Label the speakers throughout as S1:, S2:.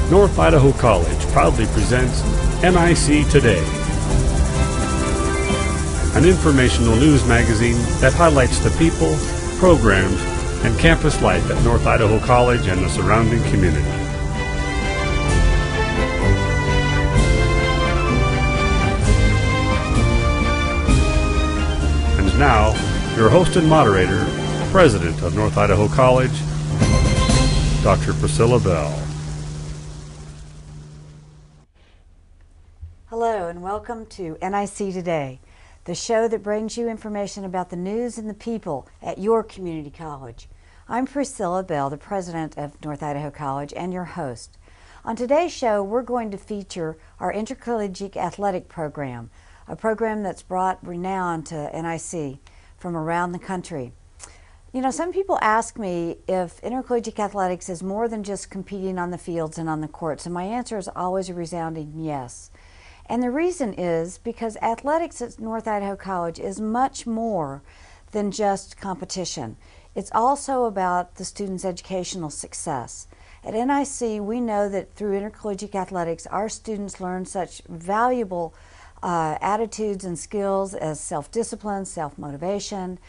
S1: North Idaho College proudly presents NIC Today, an informational news magazine that highlights the people, programs, and campus life at North Idaho College and the surrounding community. And now, your host and moderator, President of North Idaho College, Dr. Priscilla Bell.
S2: Hello and welcome to NIC Today, the show that brings you information about the news and the people at your community college. I'm Priscilla Bell, the president of North Idaho College and your host. On today's show, we're going to feature our intercollegiate athletic program, a program that's brought renown to NIC from around the country. You know, some people ask me if intercollegiate athletics is more than just competing on the fields and on the courts, and my answer is always a resounding yes. And the reason is because athletics at North Idaho College is much more than just competition. It's also about the students' educational success. At NIC, we know that through intercollegiate athletics, our students learn such valuable attitudes and skills as self-discipline, self-motivation,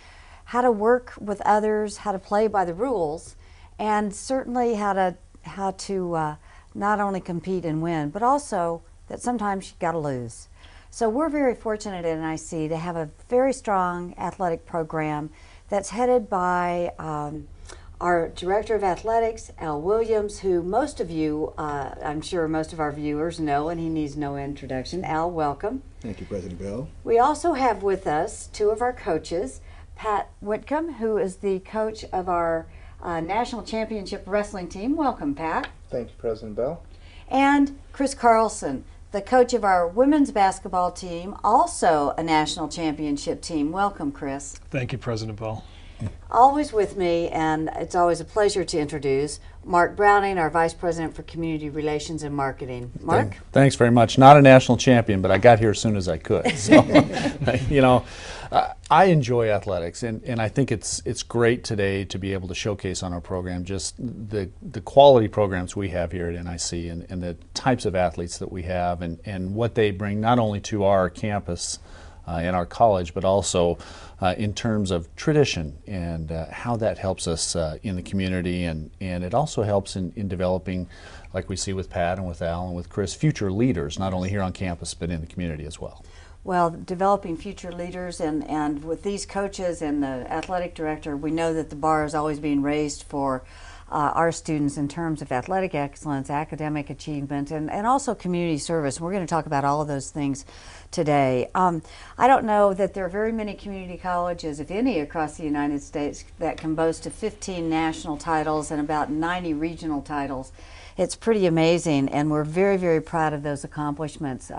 S2: how to work with others, how to play by the rules, and certainly how to not only compete and win, but also that sometimes you got to lose. So we're very fortunate at NIC to have a very strong athletic program that's headed by our Director of Athletics, Al Williams, who most of you, I'm sure most of our viewers know, and he needs no introduction. Al, welcome.
S3: Thank you, President Bell.
S2: We also have with us two of our coaches, Pat Whitcomb, who is the coach of our National Championship Wrestling team. Welcome, Pat.
S4: Thank you, President Bell.
S2: And Chris Carlson, the coach of our women's basketball team, also a national championship team. Welcome, Chris.
S5: Thank you, President Bell.
S2: Always with me, and it's always a pleasure to introduce Mark Browning, our Vice President for Community Relations and Marketing. Mark?
S6: Thanks very much. Not a national champion, but I got here as soon as I could. So, you know, I enjoy athletics, and I think it's great today to be able to showcase on our program just the quality programs we have here at NIC and the types of athletes that we have and what they bring not only to our campus in our college, but also in terms of tradition and how that helps us in the community, and it also helps in developing, like we see with Pat and with Al and with Chris, future leaders, not only here on campus, but in the community as well.
S2: Well, developing future leaders and with these coaches and the athletic director, we know that the bar is always being raised for our students in terms of athletic excellence, academic achievement, and also community service. We're going to talk about all of those things today. I don't know that there are very many community colleges, if any, across the United States that can boast of 15 national titles and about 90 regional titles. It's pretty amazing, and we're very, very proud of those accomplishments.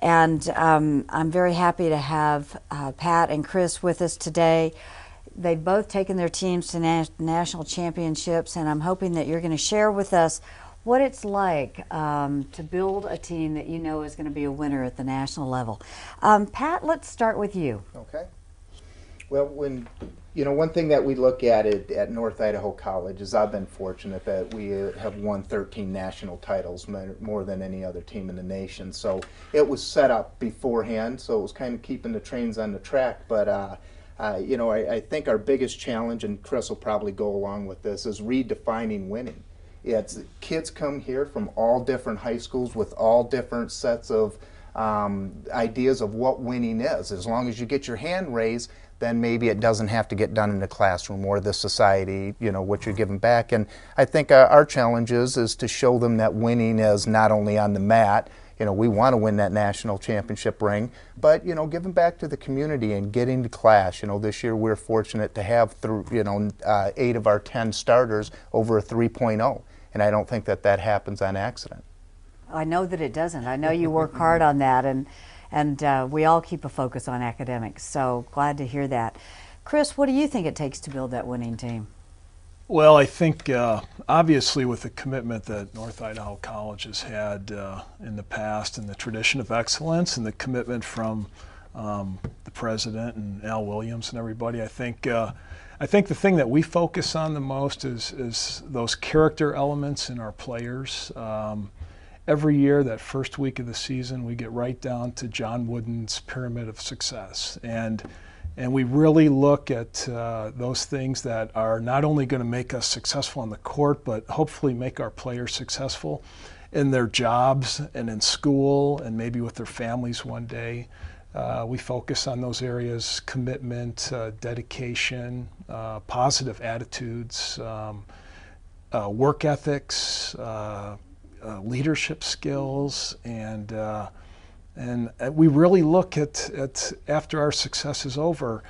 S2: And I'm very happy to have Pat and Chris with us today. They've both taken their teams to national championships, and I'm hoping that you're going to share with us what it's like to build a team that you know is going to be a winner at the national level. Pat, let's start with you.
S4: Okay. Well, one thing that we look at at North Idaho College is I've been fortunate that we have won 13 national titles, more than any other team in the nation. So it was set up beforehand, so it was kind of keeping the trains on the track. But I think our biggest challenge, and Chris will probably go along with this, is redefining winning. It's kids come here from all different high schools with all different sets of ideas of what winning is. As long as you get your hand raised, then maybe it doesn't have to get done in the classroom or the society, what you're giving back. And I think our challenge is to show them that winning is not only on the mat. We want to win that national championship ring, but, giving back to the community and getting to class. This year we're fortunate to have, 8 of our 10 starters over a 3.0, and I don't think that happens on accident.
S2: I know that it doesn't. I know you work hard on that, and we all keep a focus on academics, so glad to hear that. Chris, what do you think it takes to build that winning team?
S5: Well, I think obviously with the commitment that North Idaho College has had in the past and the tradition of excellence and the commitment from the president and Al Williams and everybody, I think I think the thing that we focus on the most is those character elements in our players. Every year, that first week of the season, we get right down to John Wooden's Pyramid of Success. And we really look at those things that are not only going to make us successful on the court, but hopefully make our players successful in their jobs and in school and maybe with their families one day. We focus on those areas: commitment, dedication, positive attitudes, work ethics, leadership skills, and we really look at after our success is over.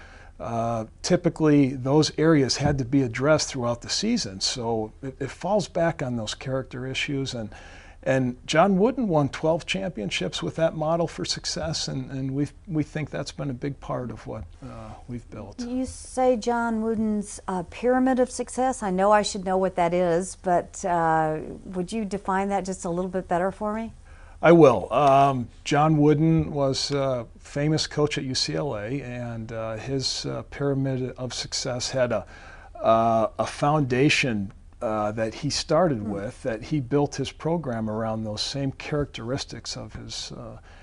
S5: Typically, those areas had to be addressed throughout the season, so it falls back on those character issues. And John Wooden won 12 championships with that model for success, and we think that's been a big part of what we've built. You
S2: say John Wooden's Pyramid of Success. I know I should know what that is, but would you define that just a little bit better for me?
S5: I will. John Wooden was a famous coach at UCLA, and his Pyramid of Success had a foundation that he started with, that he built his program around those same characteristics of his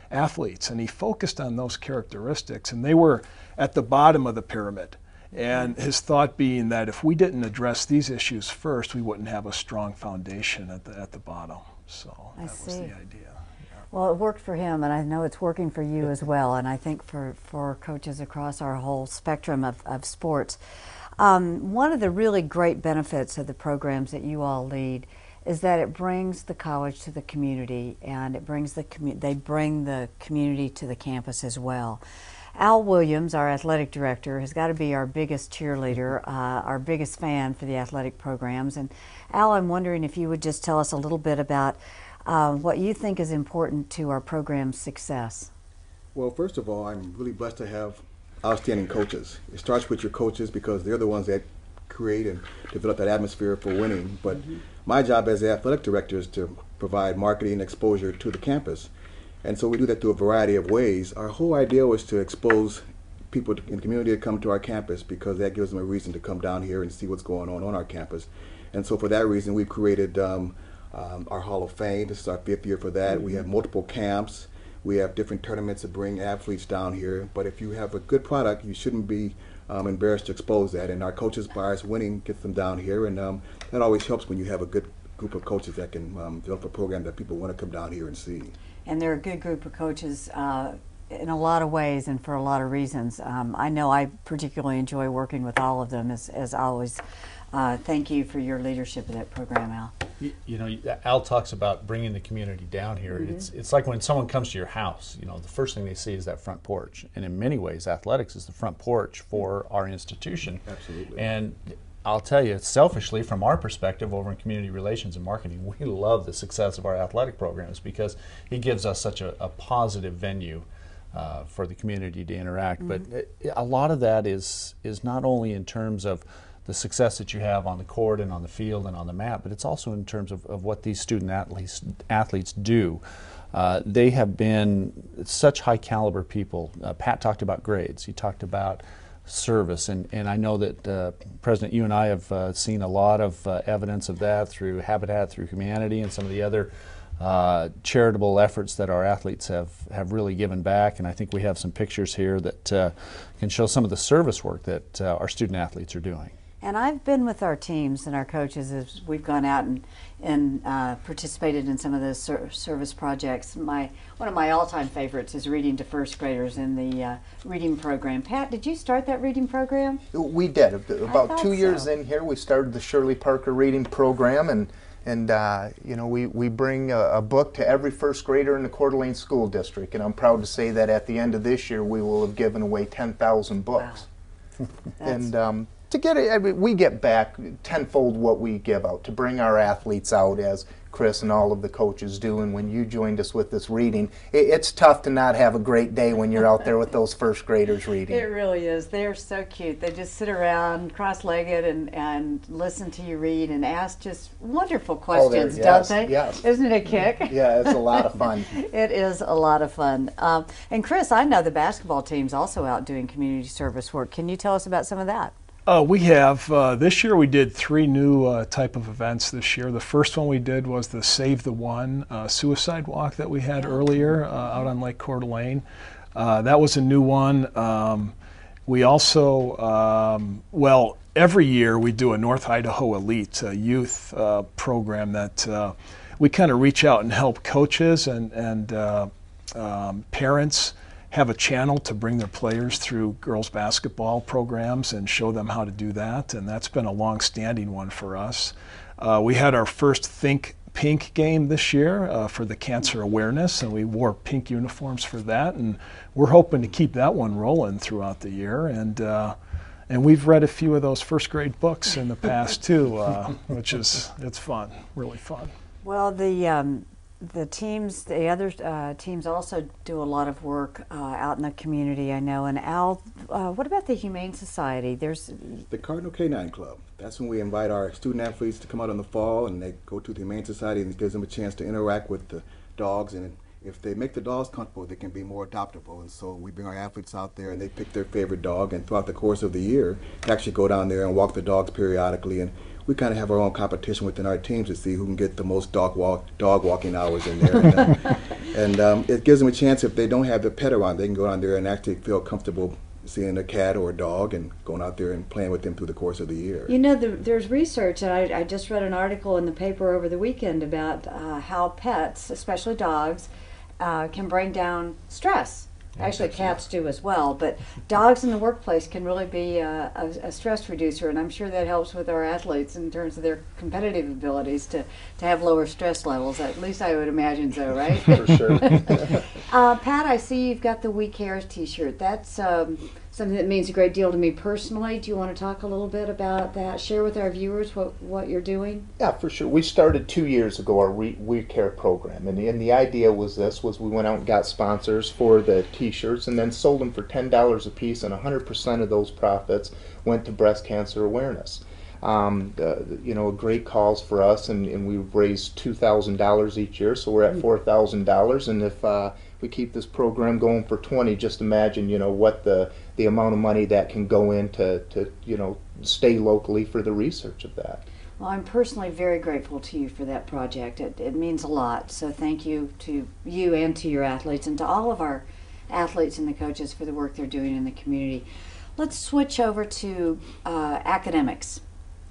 S5: athletes, and he focused on those characteristics, and they were at the bottom of the pyramid. And his thought being that if we didn't address these issues first, we wouldn't have a strong foundation at the bottom. So that was the idea.
S2: Well, it worked for him, and I know it's working for you as well, and I think for coaches across our whole spectrum of sports. One of the really great benefits of the programs that you all lead is that it brings the college to the community, and it brings they bring the community to the campus as well. Al Williams, our athletic director, has got to be our biggest cheerleader, our biggest fan for the athletic programs. And Al, I'm wondering if you would just tell us a little bit about what you think is important to our program's success.
S3: Well, first of all, I'm really blessed to have outstanding coaches. It starts with your coaches because they're the ones that create and develop that atmosphere for winning. But my job as the athletic director is to provide marketing exposure to the campus. And so we do that through a variety of ways. Our whole idea was to expose people in the community to come to our campus because that gives them a reason to come down here and see what's going on our campus. And so for that reason, we've created our Hall of Fame. This is our 5th year for that. We have multiple camps. We have different tournaments that bring athletes down here. But if you have a good product, you shouldn't be embarrassed to expose that. And our coaches, by us winning, gets them down here. And that always helps when you have a good group of coaches that can develop a program that people want to come down here and see. And
S2: they're a good group of coaches in a lot of ways and for a lot of reasons. I know I particularly enjoy working with all of them, as always. Thank you for your leadership of that program, Al.
S6: You know, Al talks about bringing the community down here. It's like when someone comes to your house, you know, the first thing they see is that front porch. And in many ways, athletics is the front porch for our institution.
S3: Absolutely.
S6: And I'll tell you, selfishly, from our perspective over in community relations and marketing, we love the success of our athletic programs because it gives us such a positive venue for the community to interact. But a lot of that is not only in terms of the success that you have on the court and on the field and on the mat, but it's also in terms of what these student athletes do. They have been such high caliber people. Pat talked about grades. He talked about service, and I know that President, you and I have seen a lot of evidence of that through Habitat, through Humanity, and some of the other charitable efforts that our athletes have really given back. And I think we have some pictures here that can show some of the service work that our student athletes are doing.
S2: And I've been with our teams and our coaches as we've gone out and participated in some of those service projects. One of my all-time favorites is reading to first graders in the reading program. Pat, did you start that reading program?
S4: We did. About 2 years in here, we started the Shirley Parker reading program, and you know, we bring a book to every first grader in the Coeur d'Alene School District, and I'm proud to say that at the end of this year, we will have given away 10,000 books. Wow. And to get it, I mean, we get back tenfold what we give out, to bring our athletes out, as Chris and all of the coaches do. And when you joined us with this reading, it's tough to not have a great day when you're out there with those first graders reading.
S2: It really is. They're so cute. They just sit around cross-legged and listen to you read and ask just wonderful questions, don't they?
S4: Yes.
S2: Isn't it a kick?
S4: Yeah, it's a lot of fun.
S2: It is a lot of fun. And Chris, I know the basketball team's also out doing community service work. Can you tell us about some of that?
S5: We have, this year we did 3 new type of events this year. The first one we did was the Save the One suicide walk that we had earlier out on Lake Coeur d'Alene. That was a new one. We also, well, every year we do a North Idaho Elite youth program that we kind of reach out and help coaches and parents have a channel to bring their players through girls basketball programs and show them how to do that, and that's been a long-standing one for us. We had our first Think Pink game this year for the cancer awareness, and we wore pink uniforms for that, and we're hoping to keep that one rolling throughout the year. And we've read a few of those first grade books in the past too, which is, it's fun, really fun.
S2: Well, the teams, the other teams also do a lot of work out in the community, I know. And Al, what about the Humane Society? There's
S3: the Cardinal Canine Club. That's when we invite our student athletes to come out in the fall, and they go to the Humane Society, and it gives them a chance to interact with the dogs. And if they make the dogs comfortable, they can be more adoptable. And so we bring our athletes out there, and they pick their favorite dog. And throughout the course of the year, they actually go down there and walk the dogs periodically. And we kind of have our own competition within our teams to see who can get the most dog walking hours in there. And it gives them a chance, if they don't have the pet around, they can go down there and actually feel comfortable seeing a cat or a dog and going out there and playing with them through the course of the year.
S2: You know, there's research, and I just read an article in the paper over the weekend about how pets, especially dogs, can bring down stress. Actually, cats do as well, but dogs in the workplace can really be a stress reducer, and I'm sure that helps with our athletes in terms of their competitive abilities to have lower stress levels. At least I would imagine so, right?
S4: For sure.
S2: Pat, I see you've got the We Cares t-shirt. That's something that means a great deal to me personally. Do you want to talk a little bit about that? Share with our viewers what you're doing?
S4: Yeah, for sure. We started 2 years ago our We Care program, and the idea was we went out and got sponsors for the t-shirts and then sold them for $10 a piece, and 100% of those profits went to breast cancer awareness. You know, a great cause for us, and we've raised $2,000 each year, so we're at $4,000. And if we keep this program going for 20, just imagine, you know, what the amount of money that can go in to you know, stay locally for the research of that.
S2: Well, I'm personally very grateful to you for that project. It means a lot. So thank you to you and to your athletes and to all of our athletes and the coaches for the work they're doing in the community. Let's switch over to academics.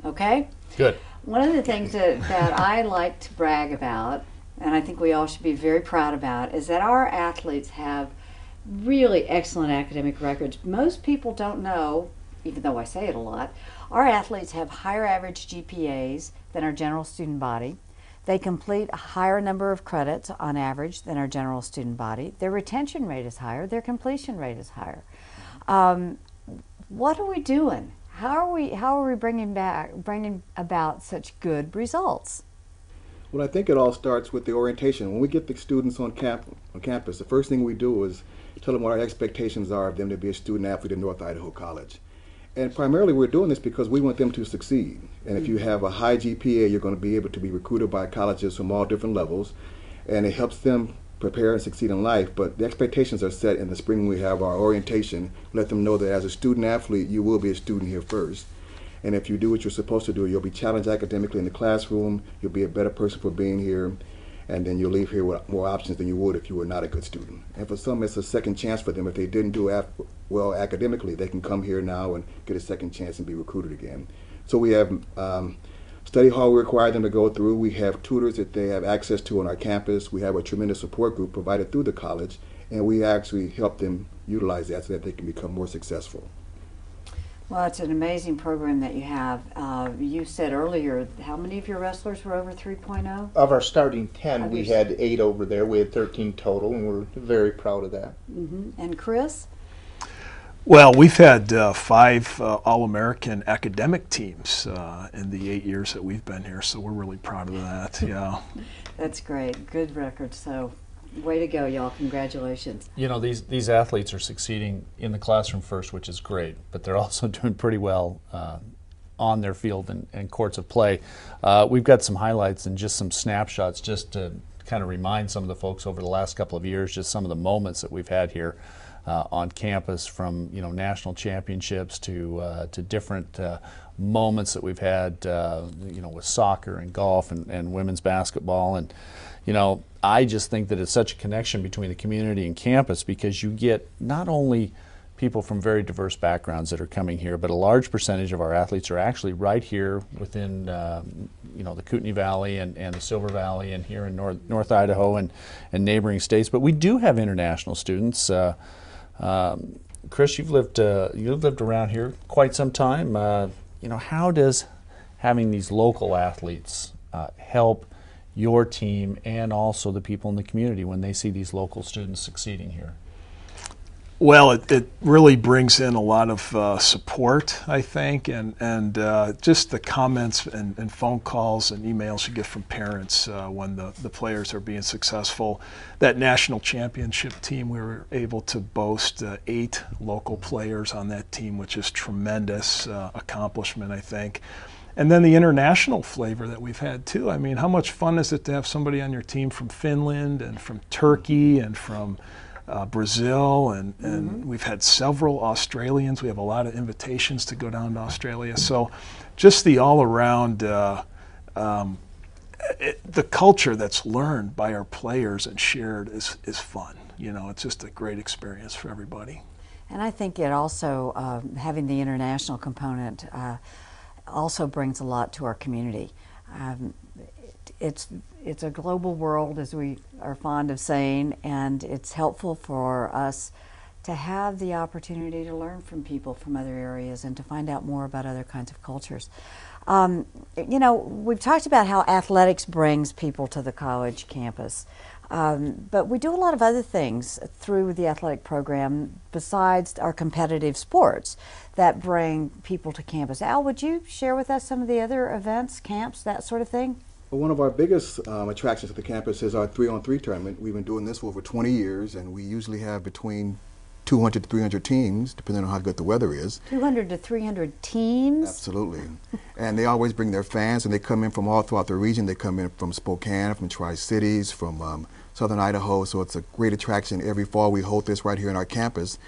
S2: Okay?
S6: Good.
S2: One of the things that I like to brag about, and I think we all should be very proud about, is that our athletes have really excellent academic records. Most people don't know, even though I say it a lot, our athletes have higher average GPAs than our general student body. They complete a higher number of credits on average than our general student body. Their retention rate is higher. Their completion rate is higher. What are we doing? How are we bringing about such good results?
S3: Well, I think it all starts with the orientation. When we get the students on campus, the first thing we do is tell them what our expectations are of them to be a student athlete at North Idaho College. And primarily we're doing this because we want them to succeed. And if you have a high GPA, you're going to be able to be recruited by colleges from all different levels, and it helps them prepare and succeed in life. But the expectations are set in the spring when we have our orientation. Let them know that as a student athlete, you will be a student here first. And if you do what you're supposed to do, you'll be challenged academically in the classroom, you'll be a better person for being here, and then you'll leave here with more options than you would if you were not a good student. And for some, it's a second chance for them. If they didn't do well academically, they can come here now and get a second chance and be recruited again. So we have study hall we require them to go through. We have tutors that they have access to on our campus. We have a tremendous support group provided through the college, and we actually help them utilize that so that they can become more successful.
S2: Well, it's an amazing program that you have. You said earlier, how many of your wrestlers were over 3.0?
S4: Of our starting 10, we had 8 over there. We had 13 total, and we're very proud of that.
S2: Mm-hmm. And Chris?
S5: Well, we've had 5 All-American academic teams in the 8 years that we've been here, so we're really proud of that. Yeah.
S2: That's great. Good record. So way to go, y'all. Congratulations.
S6: You know, these athletes are succeeding in the classroom first, which is great, but they're also doing pretty well on their field and courts of play. We've got some highlights and just some snapshots just to kind of remind some of the folks over the last couple of years just some of the moments that we've had here. on campus, from national championships to different moments that we've had with soccer and golf and women's basketball. And I just think that it's such a connection between the community and campus, because you get not only people from very diverse backgrounds that are coming here, but a large percentage of our athletes are actually right here within the Kootenai Valley and the Silver Valley and here in North Idaho and neighboring states. But we do have international students. Chris, you've lived around here quite some time. How does having these local athletes help your team and also the people in the community when they see these local students succeeding here?
S5: Well, it really brings in a lot of support, I think, and just the comments and phone calls and emails you get from parents when the players are being successful. That national championship team, we were able to boast 8 local players on that team, which is tremendous accomplishment, I think. And then the international flavor that we've had too. I mean, how much fun is it to have somebody on your team from Finland and from Turkey and from Brazil, and we've had several Australians. We have a lot of invitations to go down to Australia. So just the all-around, the culture that's learned by our players and shared is fun. It's just a great experience for everybody.
S2: And I think it also, having the international component, also brings a lot to our community. It's a global world, as we are fond of saying, and it's helpful for us to have the opportunity to learn from people from other areas and to find out more about other kinds of cultures. We've talked about how athletics brings people to the college campus, but we do a lot of other things through the athletic program besides our competitive sports that bring people to campus. Al, would you share with us some of the other events, camps, that sort of thing?
S3: Well, one of our biggest attractions at the campus is our 3-on-3 tournament. We've been doing this for over 20 years, and we usually have between 200 to 300 teams, depending on how good the weather is.
S2: 200 to 300 teams?
S3: Absolutely. And they always bring their fans, and they come in from all throughout the region. They come in from Spokane, from Tri-Cities, from southern Idaho, so it's a great attraction. Every fall we hold this right here on our campus.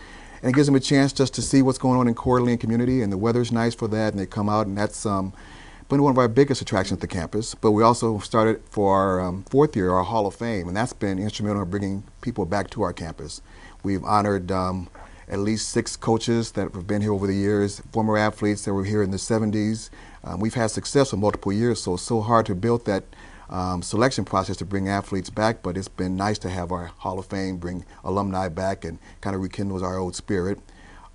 S3: And it gives them a chance just to see what's going on in Coeur d'Alene community, and the weather's nice for that, and they come out, and that's been one of our biggest attractions at the campus. But we also started for our 4th year, our Hall of Fame, and that's been instrumental in bringing people back to our campus. We've honored at least 6 coaches that have been here over the years, former athletes that were here in the 70s. We've had success for multiple years, so it's so hard to build that selection process to bring athletes back, but it's been nice to have our Hall of Fame bring alumni back and kind of rekindles our old spirit.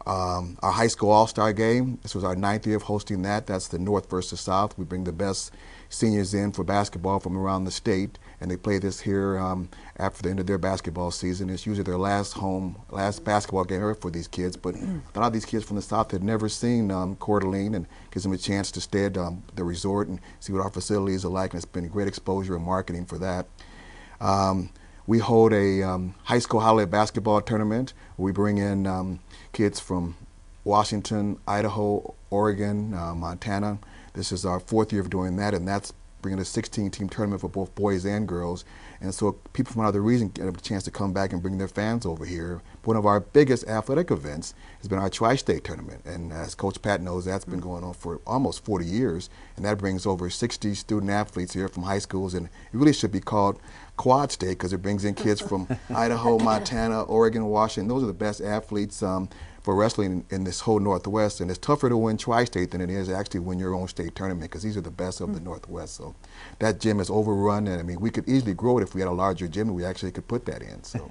S3: Our high school all-star game, this was our 9th year of hosting that. That's the North versus South. We bring the best seniors in for basketball from around the state, and they play this here after the end of their basketball season. It's usually their last basketball game ever for these kids, but a lot of these kids from the South had never seen Coeur d'Alene, and gives them a chance to stay at the resort and see what our facilities are like, and it's been great exposure and marketing for that. We hold a high school holiday basketball tournament. We bring in kids from Washington, Idaho, Oregon, Montana. This is our 4th year of doing that, and that's bringing a 16-team tournament for both boys and girls. And so people from another region get a chance to come back and bring their fans over here. One of our biggest athletic events has been our Tri-State tournament. And as Coach Pat knows, that's been going on for almost 40 years. And that brings over 60 student athletes here from high schools. And it really should be called Quad State because it brings in kids from Idaho, Montana, Oregon, Washington. Those are the best athletes for wrestling in this whole Northwest, and it's tougher to win Tri-State than it is actually win your own state tournament because these are the best of the Northwest. So that gym is overrun, and I mean we could easily grow it if we had a larger gym and we actually could put that in. So.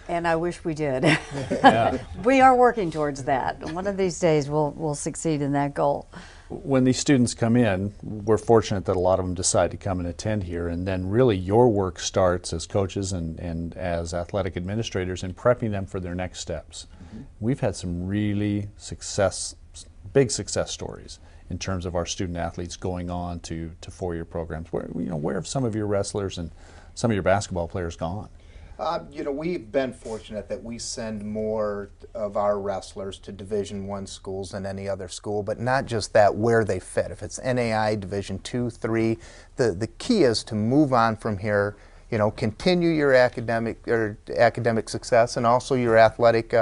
S2: And I wish we did.
S6: Yeah.
S2: We are working towards that. One of these days we'll succeed in that goal.
S6: When these students come in, we're fortunate that a lot of them decide to come and attend here, and then really your work starts as coaches and as athletic administrators in prepping them for their next steps. We've had some really big success stories in terms of our student athletes going on to 4-year programs. Where have some of your wrestlers and some of your basketball players gone?
S4: We've been fortunate that we send more of our wrestlers to Division I schools than any other school, but not just that, where they fit. If it's NAI, Division II, III, the key is to move on from here, continue your academic success and also your athletic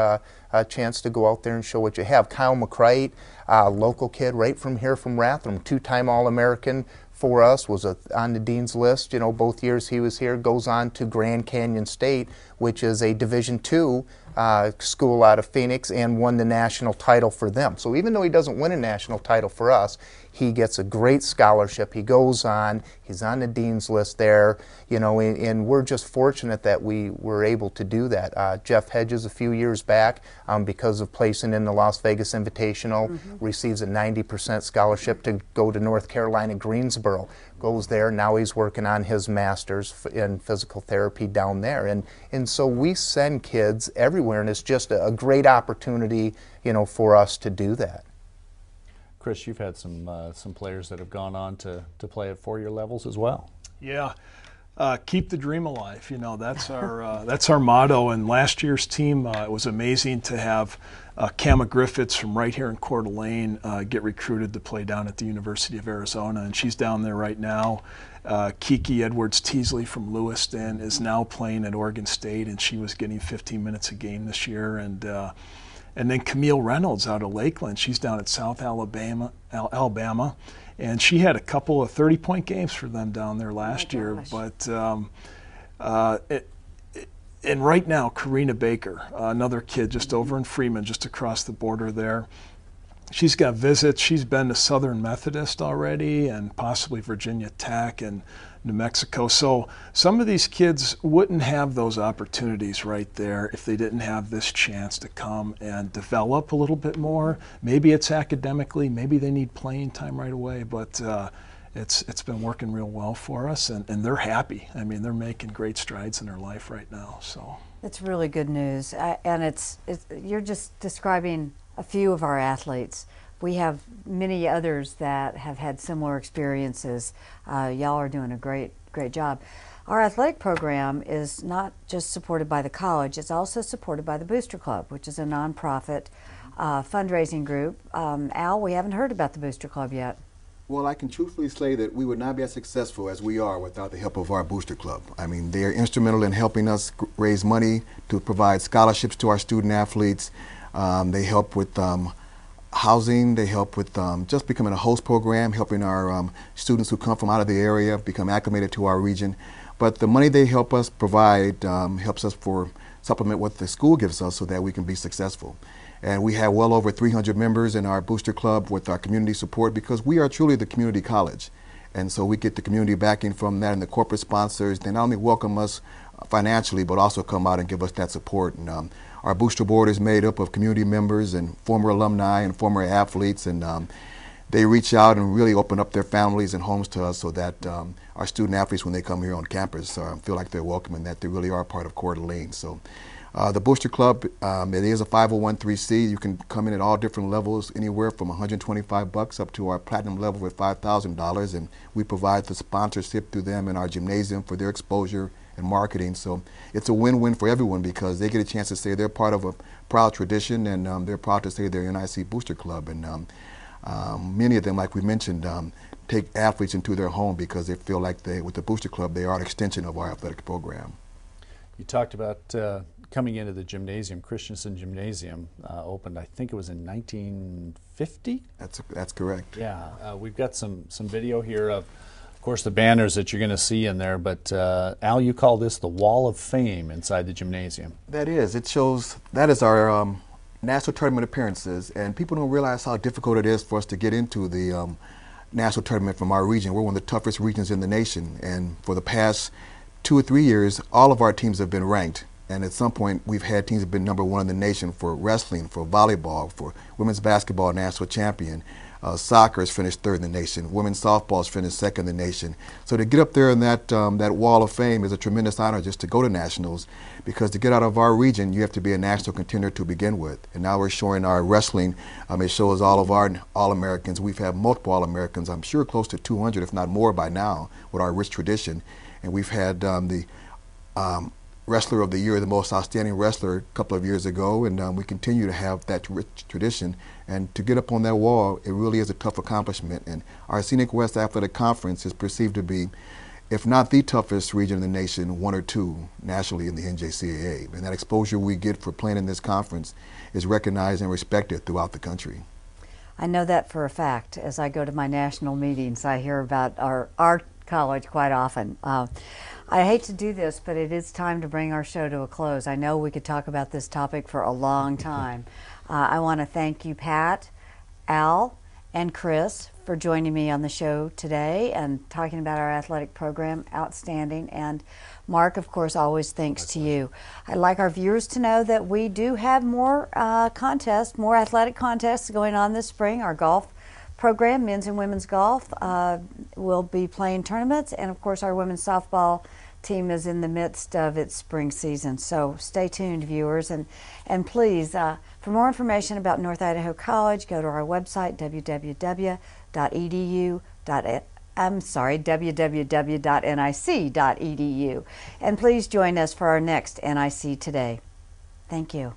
S4: chance to go out there and show what you have. Kyle McCrite, local kid right from here from Rathdrum, two-time All-American for us, was on the dean's list. Both years he was here. Goes on to Grand Canyon State, which is a Division II school out of Phoenix, and won the national title for them. So even though he doesn't win a national title for us, he gets a great scholarship. He goes on. He's on the dean's list there, and we're just fortunate that we were able to do that. Jeff Hedges, a few years back, because of placing in the Las Vegas Invitational, receives a 90% scholarship to go to North Carolina, Greensboro. Goes there. Now he's working on his master's in physical therapy down there. And so we send kids everywhere, and it's just a great opportunity, for us to do that.
S6: Chris, you've had some players that have gone on to play at four-year levels as well.
S5: Yeah, keep the dream alive. That's our motto. And last year's team, it was amazing to have Kama Griffiths from right here in Coeur d'Alene get recruited to play down at the University of Arizona, and she's down there right now. Kiki Edwards-Teasley from Lewiston is now playing at Oregon State, and she was getting 15 minutes a game this year. And then Camille Reynolds out of Lakeland, she's down at South Alabama, and she had a couple of 30-point games for them down there last year. But and right now, Karina Baker, another kid just over in Freeman, just across the border there. She's got visits. She's been to Southern Methodist already, and possibly Virginia Tech and New Mexico. So some of these kids wouldn't have those opportunities right there if they didn't have this chance to come and develop a little bit more. Maybe it's academically, maybe they need playing time right away, but it's been working real well for us, and they're happy. I mean, they're making great strides in their life right now. So
S2: it's really good news, and you're just describing a few of our athletes. We have many others that have had similar experiences. Y'all are doing a great job. Our athletic program is not just supported by the college, it's also supported by the Booster Club, which is a nonprofit fundraising group. Al, we haven't heard about the Booster Club yet.
S3: Well, I can truthfully say that we would not be as successful as we are without the help of our Booster Club. I mean, they are instrumental in helping us raise money to provide scholarships to our student athletes. They help with housing. They help with just becoming a host program, helping our students who come from out of the area become acclimated to our region. But the money they help us provide helps us supplement what the school gives us so that we can be successful. And we have well over 300 members in our Booster Club with our community support, because we are truly the community college. And so we get the community backing from that, and the corporate sponsors, they not only welcome us financially, but also come out and give us that support. And our Booster Board is made up of community members and former alumni and former athletes, and they reach out and really open up their families and homes to us so that our student athletes, when they come here on campus, feel like they're welcome and that they really are part of Coeur d'Alene. So the Booster Club, it is a 501(c)(3). You can come in at all different levels, anywhere from $125 up to our platinum level with $5,000, and we provide the sponsorship through them in our gymnasium for their exposure and marketing. So it's a win-win for everyone, because they get a chance to say they're part of a proud tradition, and they're proud to say they're NIC Booster Club. And many of them, like we mentioned, take athletes into their home because they feel like with the Booster Club, they are an extension of our athletic program.
S6: You talked about coming into the gymnasium. Christensen Gymnasium opened, I think it was in 1950?
S3: That's correct.
S6: Yeah, we've got some video here of course, the banners that you're going to see in there, but Al, you call this the Wall of Fame inside the gymnasium.
S3: That is. It shows, that is our national tournament appearances, and people don't realize how difficult it is for us to get into the national tournament from our region. We're one of the toughest regions in the nation, and for the past 2 or 3 years, all of our teams have been ranked. And at some point, we've had teams that have been #1 in the nation for wrestling, for volleyball, for women's basketball national champion. Soccer has finished 3rd in the nation. Women's softball has finished 2nd in the nation. So to get up there in that Wall of Fame is a tremendous honor, just to go to nationals, because to get out of our region, you have to be a national contender to begin with. And now we're showing our wrestling. It shows all of our All-Americans. We've had multiple All-Americans, I'm sure close to 200, if not more by now, with our rich tradition. And we've had the Wrestler of the Year, the most outstanding wrestler, a couple of years ago, and we continue to have that rich tradition. And to get up on that wall, it really is a tough accomplishment. And our Scenic West Athletic Conference is perceived to be if not the toughest region in the nation, one or two nationally in the NJCAA. And that exposure we get for playing in this conference is recognized and respected throughout the country.
S2: I know that for a fact. As I go to my national meetings, I hear about our college quite often. I hate to do this, but it is time to bring our show to a close. I know we could talk about this topic for a long time. I want to thank you, Pat, Al, and Chris for joining me on the show today and talking about our athletic program. Outstanding. And Mark, of course, always thanks to you. I'd like our viewers to know that we do have more contests, more athletic contests going on this spring. Our golf program, men's and women's golf, will be playing tournaments, and of course our women's softball team is in the midst of its spring season. So stay tuned, viewers, and please, for more information about North Idaho College, go to our website, www.nic.edu, and please join us for our next NIC Today. Thank you.